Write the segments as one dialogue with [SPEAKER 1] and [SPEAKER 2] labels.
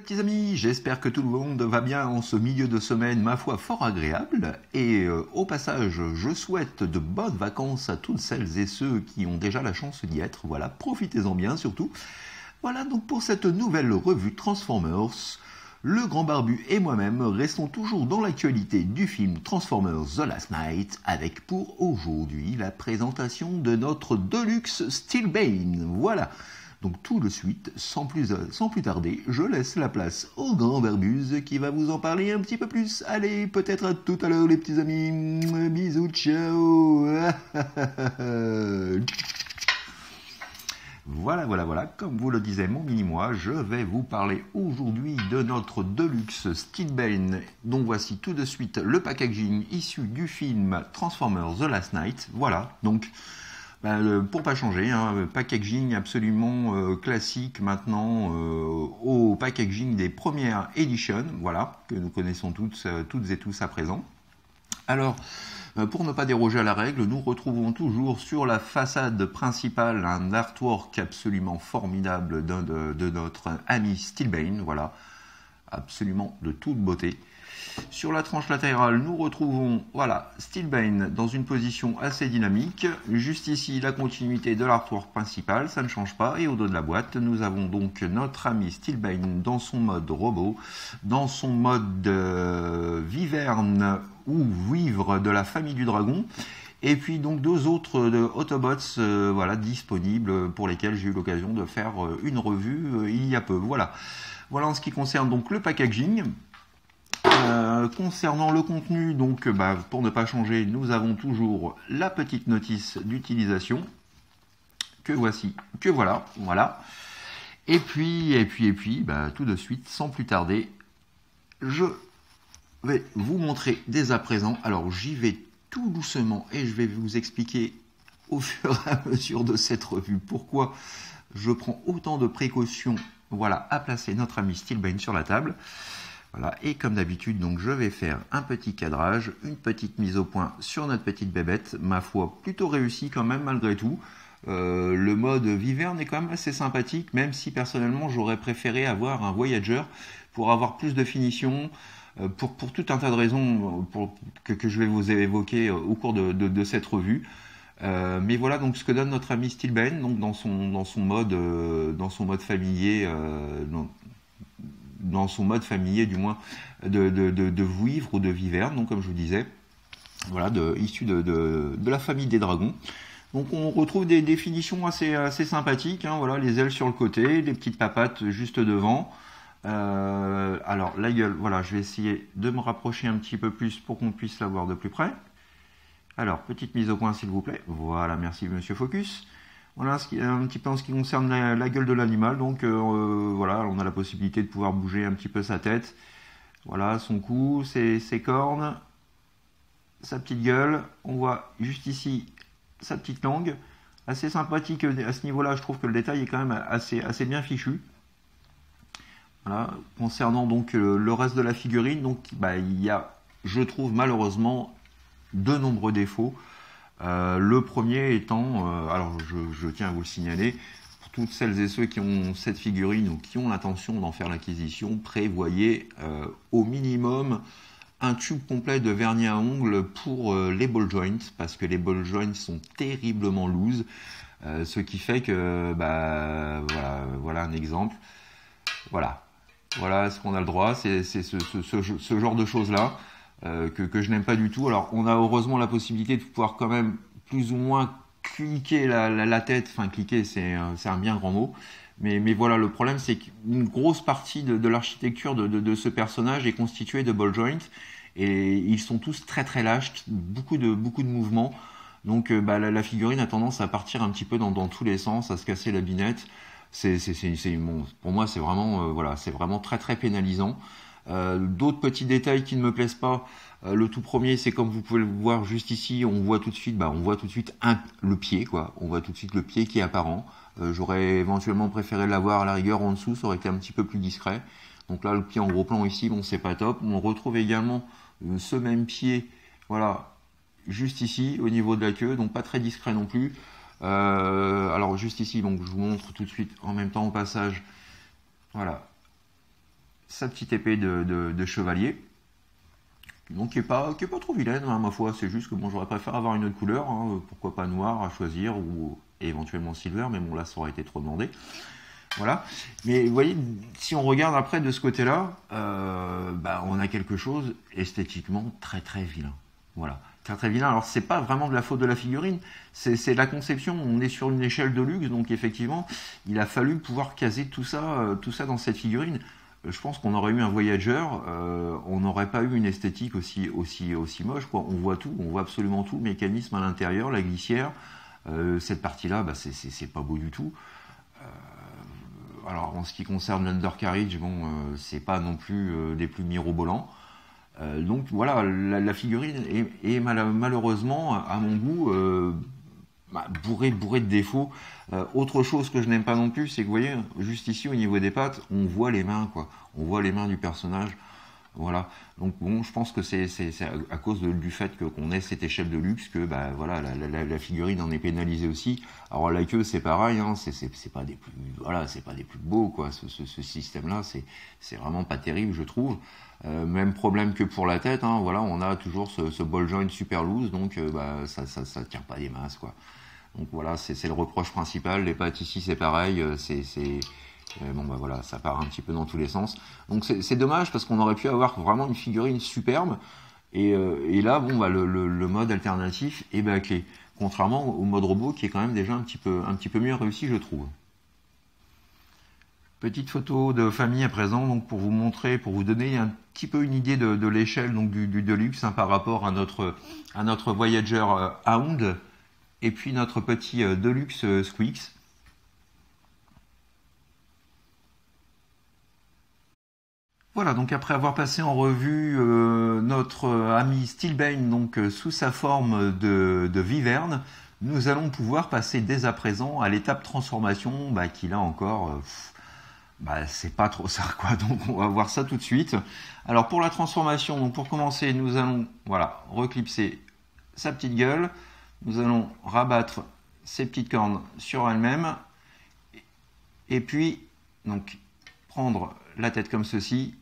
[SPEAKER 1] Petits amis, j'espère que tout le monde va bien en ce milieu de semaine, ma foi, fort agréable. Et au passage, je souhaite de bonnes vacances à toutes celles et ceux qui ont déjà la chance d'y être. Voilà, profitez-en bien surtout. Voilà donc pour cette nouvelle revue Transformers. Le Grand Barbu et moi-même restons toujours dans l'actualité du film Transformers The Last Knight, avec pour aujourd'hui la présentation de notre Deluxe Steelbane. Voilà. Donc tout de suite, sans plus tarder, je laisse la place au Grand Barbuse qui va vous en parler un petit peu plus. Allez, peut-être à tout à l'heure les petits amis. Bisous, ciao. Voilà, comme vous le disait mon mini-moi, je vais vous parler aujourd'hui de notre Deluxe Steelbane, dont voici tout de suite le packaging issu du film Transformers The Last Knight. Voilà, donc pour pas changer, packaging absolument classique maintenant au packaging des premières éditions, voilà, que nous connaissons toutes et tous à présent. Alors, pour ne pas déroger à la règle, nous retrouvons toujours sur la façade principale un artwork absolument formidable de notre ami Steelbane, voilà, absolument de toute beauté. Sur la tranche latérale, nous retrouvons voilà, Steelbane dans une position assez dynamique. Juste ici, la continuité de l'artwork principal, ça ne change pas. Et au dos de la boîte, nous avons donc notre ami Steelbane dans son mode robot, dans son mode Wyvern ou Vivre de la famille du dragon. Et puis donc deux autres Autobots voilà, disponibles pour lesquels j'ai eu l'occasion de faire une revue il y a peu. Voilà en ce qui concerne donc le packaging. Concernant le contenu, donc pour ne pas changer, nous avons toujours la petite notice d'utilisation que voilà. Et puis, tout de suite, sans plus tarder, je vais vous montrer dès à présent. Alors, j'y vais tout doucement et je vais vous expliquer au fur et à mesure de cette revue pourquoi je prends autant de précautions, voilà, à placer notre ami Steelbane sur la table. Voilà, et comme d'habitude, donc je vais faire un petit cadrage, une petite mise au point sur notre petite bébête, ma foi plutôt réussi quand même malgré tout. Le mode Wyvern est quand même assez sympathique, même si personnellement j'aurais préféré avoir un Voyager pour avoir plus de finition, pour tout un tas de raisons que je vais vous évoquer au cours de cette revue. Mais voilà donc ce que donne notre ami Steelbane, donc dans son mode familier. Dans son mode familier du moins de Vouivre ou de Wyvern, donc comme je vous disais, voilà, issu de la famille des dragons. Donc on retrouve des définitions assez sympathiques, voilà, les ailes sur le côté, les petites papates juste devant. Alors la gueule, voilà, je vais essayer de me rapprocher un petit peu plus pour qu'on puisse la voir de plus près. Alors, petite mise au point s'il vous plaît. Voilà, merci monsieur Focus. Voilà un petit peu en ce qui concerne la gueule de l'animal. Donc voilà, on a la possibilité de pouvoir bouger un petit peu sa tête. Voilà, son cou, ses cornes, sa petite gueule. On voit juste ici sa petite langue. Assez sympathique à ce niveau-là. Je trouve que le détail est quand même assez bien fichu. Voilà. Concernant donc le reste de la figurine, donc il y a, je trouve malheureusement, de nombreux défauts. Le premier étant, alors je tiens à vous le signaler, pour toutes celles et ceux qui ont cette figurine ou qui ont l'intention d'en faire l'acquisition, prévoyez au minimum un tube complet de vernis à ongles pour les ball joints, parce que les ball joints sont terriblement loose, ce qui fait que, voilà un exemple, voilà ce qu'on a le droit, c'est ce genre de choses-là. Que je n'aime pas du tout. Alors on a heureusement la possibilité de pouvoir quand même plus ou moins cliquer la tête, enfin cliquer c'est un bien grand mot, mais voilà, le problème c'est qu'une grosse partie de l'architecture de ce personnage est constituée de ball joints et ils sont tous très lâches, beaucoup de mouvements, donc la figurine a tendance à partir un petit peu dans tous les sens, à se casser la binette. Pour moi c'est vraiment c'est vraiment très pénalisant. D'autres petits détails qui ne me plaisent pas, le tout premier c'est comme vous pouvez le voir juste ici, on voit tout de suite le pied, quoi. On voit tout de suite le pied qui est apparent. J'aurais éventuellement préféré l'avoir à la rigueur en dessous, ça aurait été un petit peu plus discret. Donc là le pied en gros plan ici, bon c'est pas top. On retrouve également ce même pied, voilà, juste ici au niveau de la queue, donc pas très discret non plus. Alors juste ici, donc je vous montre tout de suite en même temps au passage, voilà, sa petite épée de chevalier. Donc qui est pas trop vilaine, hein, ma foi. C'est juste que bon, j'aurais préféré avoir une autre couleur. Hein, pourquoi pas noir à choisir, ou éventuellement silver, mais bon là ça aurait été trop demandé. Voilà. Mais vous voyez, si on regarde après de ce côté-là, on a quelque chose esthétiquement très très vilain. Voilà. Très très vilain. Alors c'est pas vraiment de la faute de la figurine, c'est la conception. On est sur une échelle de luxe, donc effectivement, il a fallu pouvoir caser tout ça dans cette figurine. Je pense qu'on aurait eu un Voyager, on n'aurait pas eu une esthétique aussi moche, quoi. On voit tout, on voit absolument tout, le mécanisme à l'intérieur, la glissière, cette partie-là, c'est pas beau du tout. Alors en ce qui concerne l'undercarriage, bon, c'est pas non plus des plus mirobolants. Donc voilà, la figurine est malheureusement, à mon goût, bourrée de défauts. Autre chose que je n'aime pas non plus, c'est que vous voyez, juste ici au niveau des pattes, on voit les mains, quoi. On voit les mains du personnage. Voilà. Donc bon, je pense que c'est à cause du fait qu'on ait cette échelle de luxe que voilà, la figurine en est pénalisée aussi. Alors la queue c'est pareil, hein, c'est pas des plus c'est pas des plus beaux, quoi. Ce système-là, c'est vraiment pas terrible, je trouve. Même problème que pour la tête, hein, voilà, on a toujours ce ball joint super loose, donc ça tient pas des masses, quoi. Donc voilà, c'est le reproche principal. Les pattes ici c'est pareil, voilà, ça part un petit peu dans tous les sens. Donc c'est dommage parce qu'on aurait pu avoir vraiment une figurine superbe. Et là, le mode alternatif est bâclé. Contrairement au mode robot qui est quand même déjà un petit peu mieux réussi, je trouve. Petite photo de famille à présent, donc pour vous montrer, pour vous donner un petit peu une idée de l'échelle donc du Deluxe, hein, par rapport à notre Voyager Hound et puis notre petit Deluxe Squeaks. Voilà, donc après avoir passé en revue notre ami Steelbane, donc sous sa forme de Wyvern, nous allons pouvoir passer dès à présent à l'étape transformation, qui là encore, c'est pas trop ça, quoi. Donc on va voir ça tout de suite. Alors pour la transformation, donc pour commencer, nous allons reclipser sa petite gueule, nous allons rabattre ses petites cornes sur elle-même, et puis donc prendre la tête comme ceci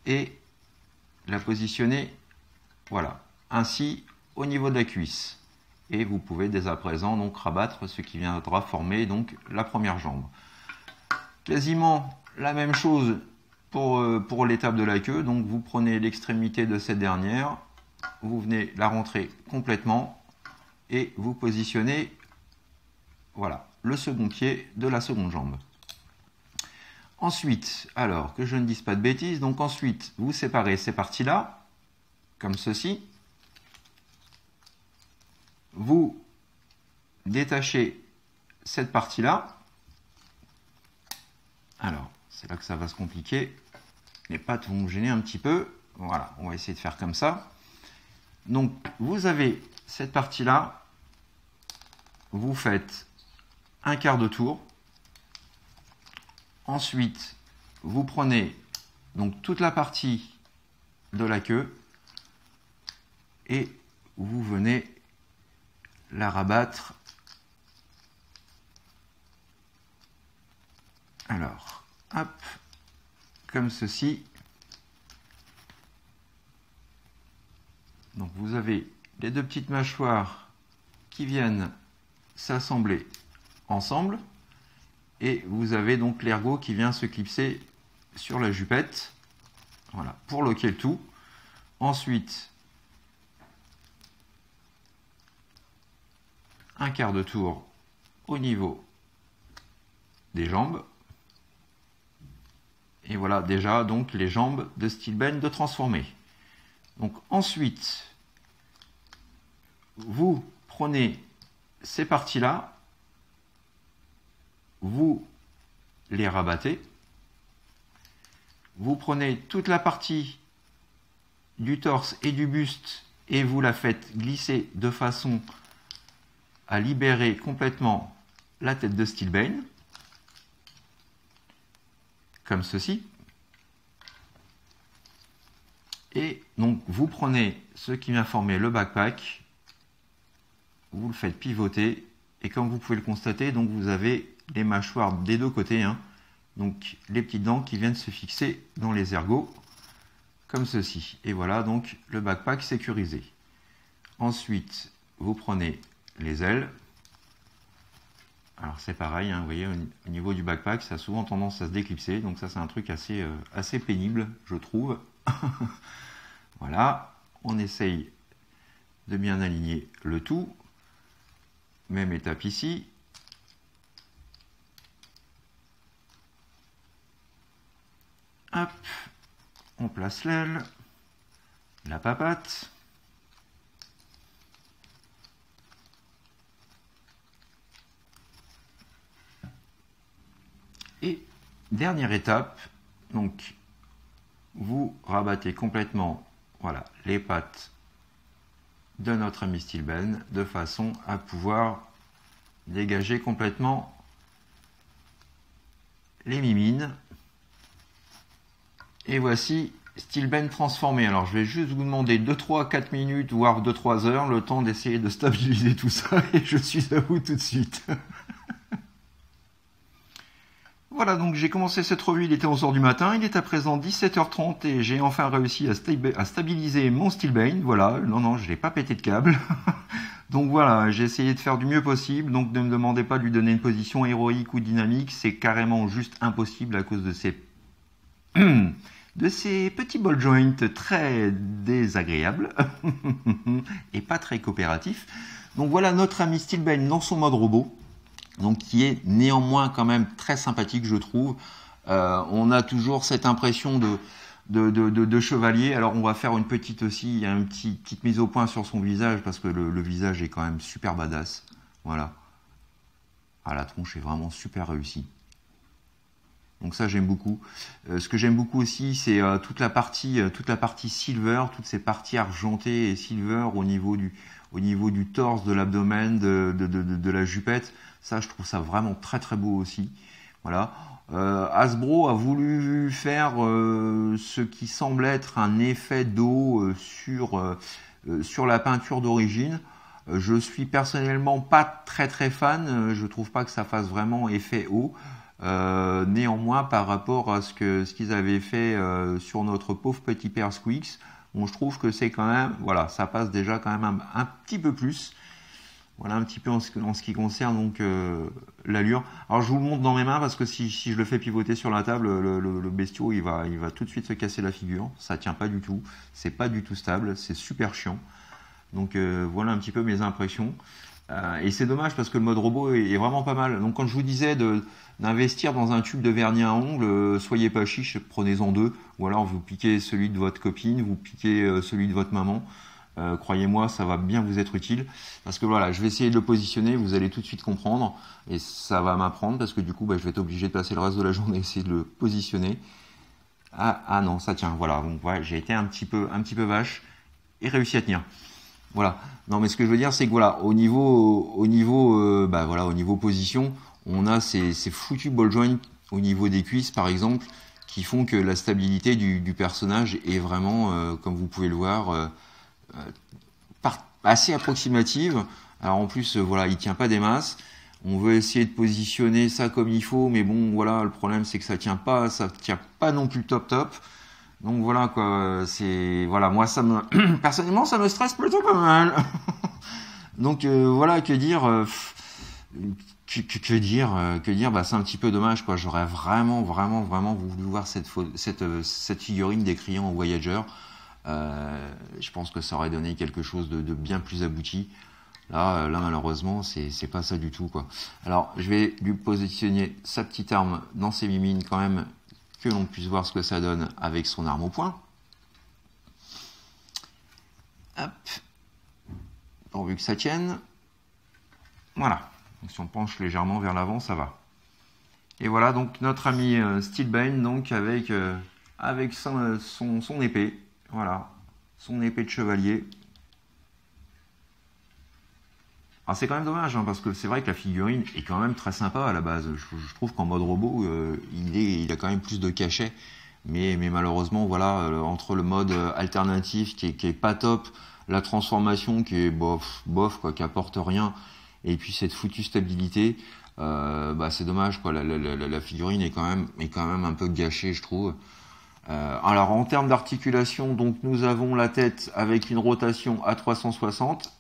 [SPEAKER 1] et la positionner ainsi au niveau de la cuisse, et vous pouvez dès à présent donc rabattre ce qui viendra former donc la première jambe. Quasiment la même chose pour l'étape de la queue. Donc vous prenez l'extrémité de cette dernière, vous venez la rentrer complètement et vous positionnez le second pied de la seconde jambe. Ensuite, alors que je ne dise pas de bêtises, donc ensuite vous séparez ces parties-là, comme ceci. Vous détachez cette partie-là. Alors, c'est là que ça va se compliquer. Les pattes vont me gêner un petit peu. Voilà, on va essayer de faire comme ça. Donc, vous avez cette partie-là. Vous faites un quart de tour. Ensuite, vous prenez donc toute la partie de la queue et vous venez la rabattre. Alors, hop, comme ceci. Donc vous avez les deux petites mâchoires qui viennent s'assembler ensemble. Et vous avez donc l'ergot qui vient se clipser sur la jupette. Voilà, pour loquer le tout. Ensuite, un quart de tour au niveau des jambes. Et voilà déjà donc les jambes de Steelbane de transformer. Donc ensuite, vous prenez ces parties-là, vous les rabattez, vous prenez toute la partie du torse et du buste et vous la faites glisser de façon à libérer complètement la tête de Steelbane, comme ceci. Et donc vous prenez ce qui vient former le backpack, vous le faites pivoter, et comme vous pouvez le constater, donc vous avez les mâchoires des deux côtés donc les petites dents qui viennent se fixer dans les ergots, comme ceci. Et voilà donc le backpack sécurisé. Ensuite, vous prenez les ailes. Alors c'est pareil, hein, vous voyez, au niveau du backpack, ça a souvent tendance à se déclipser, donc ça c'est un truc assez, assez pénible, je trouve. Voilà, on essaye de bien aligner le tout. Même étape ici. Hop, on place l'aile, la papate. Et dernière étape, donc vous rabattez complètement, voilà, les pattes de notre ami Steelben de façon à pouvoir dégager complètement les mimines. Et voici Steelben transformé. Alors je vais juste vous demander 2, 3, 4 minutes, voire 2, 3 heures, le temps d'essayer de stabiliser tout ça, et je suis à vous tout de suite. Voilà, donc j'ai commencé cette revue, il était 11h du matin, il est à présent 17h30 et j'ai enfin réussi à stabiliser mon Steelben. Voilà, non, je n'ai pas pété de câble. Donc voilà, j'ai essayé de faire du mieux possible, donc ne me demandez pas de lui donner une position héroïque ou dynamique, c'est carrément juste impossible à cause de ces petits ball joints très désagréables et pas très coopératifs. Donc voilà notre ami Steelben dans son mode robot. Donc qui est néanmoins quand même très sympathique, je trouve. On a toujours cette impression de chevalier. Alors on va faire une petite mise au point sur son visage, parce que le visage est quand même super badass. Voilà. Ah, la tronche est vraiment super réussie. Donc ça j'aime beaucoup. Ce que j'aime beaucoup aussi, c'est toute la partie silver, toutes ces parties argentées et silver au niveau du torse, de l'abdomen, de la jupette. Ça, je trouve ça vraiment très très beau aussi. Voilà. Hasbro a voulu faire ce qui semble être un effet d'eau sur la peinture d'origine. Je suis personnellement pas très très fan. Je trouve pas que ça fasse vraiment effet eau. Néanmoins, par rapport à ce qu'ils avaient fait sur notre pauvre petit père Squeaks, bon, je trouve que c'est quand même, voilà, ça passe déjà quand même un petit peu plus. Voilà un petit peu en ce qui concerne donc l'allure. Alors je vous le montre dans mes mains, parce que si je le fais pivoter sur la table, le bestiau il va tout de suite se casser la figure. Ça tient pas du tout, c'est pas du tout stable, c'est super chiant. Donc voilà un petit peu mes impressions. Et c'est dommage parce que le mode robot est vraiment pas mal. Donc quand je vous disais d'investir dans un tube de vernis à ongles, soyez pas chiche, prenez-en 2. Ou alors vous piquez celui de votre copine, vous piquez celui de votre maman. Croyez-moi, ça va bien vous être utile, parce que voilà, je vais essayer de le positionner, vous allez tout de suite comprendre, et ça va m'apprendre, parce que du coup, je vais être obligé de passer le reste de la journée à essayer de le positionner. Ah non, ça tient, voilà, donc ouais, j'ai été un petit peu vache, et réussi à tenir. Voilà, non mais ce que je veux dire, c'est que voilà, au niveau position, on a ces foutus ball joints au niveau des cuisses, par exemple, qui font que la stabilité du personnage est vraiment, comme vous pouvez le voir, assez approximative. Alors en plus, voilà, il tient pas des masses. On veut essayer de positionner ça comme il faut, mais bon, voilà, le problème c'est que ça tient pas non plus top. Donc voilà quoi, c'est voilà, moi ça me personnellement ça me stresse plutôt pas mal. Donc voilà, que dire, c'est un petit peu dommage quoi. J'aurais vraiment voulu voir cette figurine décriant au Voyager. Je pense que ça aurait donné quelque chose de bien plus abouti. Là malheureusement c'est pas ça du tout quoi. Alors je vais lui positionner sa petite arme dans ses mimines quand même, que l'on puisse voir ce que ça donne avec son arme au poing. Hop, pourvu que ça tienne. Voilà, donc si on penche légèrement vers l'avant, ça va. Et voilà donc notre ami Steelben, donc avec son épée. Voilà, son épée de chevalier. Alors c'est quand même dommage, parce que c'est vrai que la figurine est quand même très sympa à la base. Je trouve qu'en mode robot, il a quand même plus de cachet. Mais malheureusement, voilà, entre le mode alternatif qui est pas top, la transformation qui est bof quoi, qui apporte rien, et puis cette foutue stabilité, C'est dommage, quoi. La figurine est quand même un peu gâchée, je trouve. Alors en termes d'articulation, donc nous avons la tête avec une rotation à 360.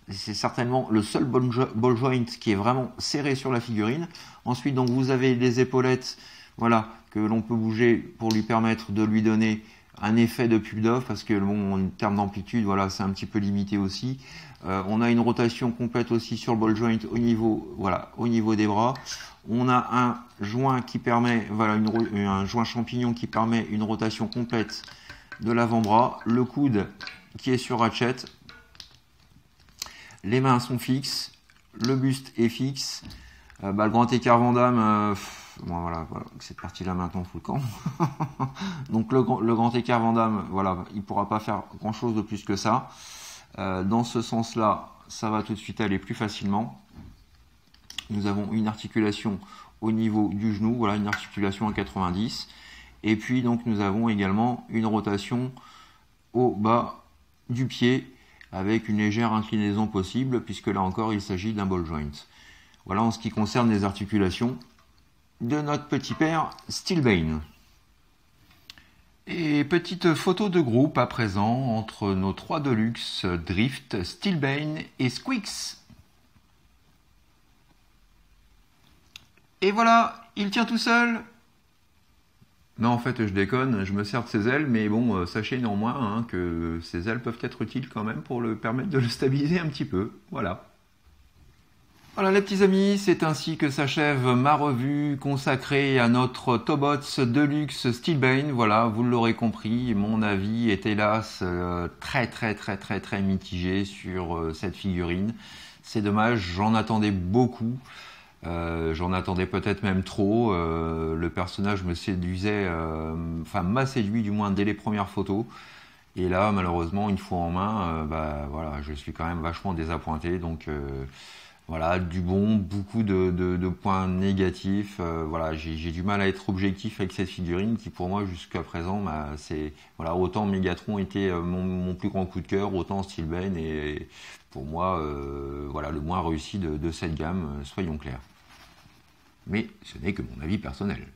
[SPEAKER 1] C'est certainement le seul ball joint qui est vraiment serré sur la figurine. Ensuite, donc vous avez les épaulettes, voilà, que l'on peut bouger pour lui permettre de lui donner un effet de pull-off, parce que bon, en termes d'amplitude, voilà, c'est un petit peu limité aussi. On a une rotation complète aussi sur le ball joint au niveau, voilà, au niveau des bras. On a un joint qui permet, voilà, un joint champignon qui permet une rotation complète de l'avant-bras. Le coude qui est sur ratchet. Les mains sont fixes. Le buste est fixe. Le grand écart Van Damme, bon, voilà, cette partie-là maintenant fout le camp. Donc le grand écart Van Damme, voilà, il ne pourra pas faire grand-chose de plus que ça. Dans ce sens-là, ça va tout de suite aller plus facilement. Nous avons une articulation au niveau du genou, voilà, une articulation à 90. Et puis donc nous avons également une rotation au bas du pied avec une légère inclinaison possible, puisque là encore il s'agit d'un ball joint. Voilà en ce qui concerne les articulations de notre petit père Steelbane. Et petite photo de groupe à présent entre nos 3 Deluxe, Drift, Steelbane et Squeaks. Et voilà, il tient tout seul. Non, en fait, je déconne, je me sers de ses ailes, mais bon, sachez néanmoins que ses ailes peuvent être utiles quand même pour le permettre de le stabiliser un petit peu. Voilà. Voilà les petits amis, c'est ainsi que s'achève ma revue consacrée à notre Tobots Deluxe Steelbane. Voilà, vous l'aurez compris, mon avis est hélas très mitigé sur cette figurine. C'est dommage, j'en attendais beaucoup. J'en attendais peut-être même trop. Le personnage me séduisait, m'a séduit du moins dès les premières photos. Et là, malheureusement, une fois en main, voilà, je suis quand même vachement désappointé. Donc voilà, du bon, beaucoup de points négatifs. Voilà, j'ai du mal à être objectif avec cette figurine qui, pour moi, jusqu'à présent, c'est voilà, autant Megatron était mon plus grand coup de cœur, autant Steelbane est pour moi voilà, le moins réussi de cette gamme, soyons clairs. Mais ce n'est que mon avis personnel.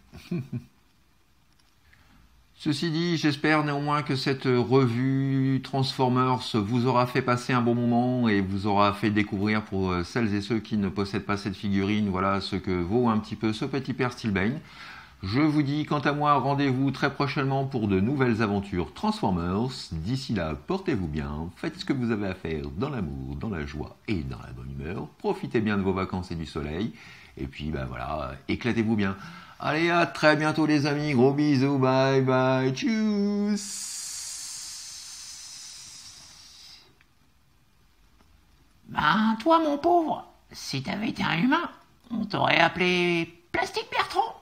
[SPEAKER 1] Ceci dit, j'espère néanmoins que cette revue Transformers vous aura fait passer un bon moment et vous aura fait découvrir pour celles et ceux qui ne possèdent pas cette figurine, voilà ce que vaut un petit peu ce petit père Steelbane. Je vous dis quant à moi, rendez-vous très prochainement pour de nouvelles aventures Transformers. D'ici là, portez-vous bien, faites ce que vous avez à faire dans l'amour, dans la joie et dans la bonne humeur. Profitez bien de vos vacances et du soleil. Et puis, voilà, éclatez-vous bien. Allez, à très bientôt les amis, gros bisous, bye bye, tchuss.
[SPEAKER 2] Toi, mon pauvre, si t'avais été un humain, on t'aurait appelé Plastique Bertrand.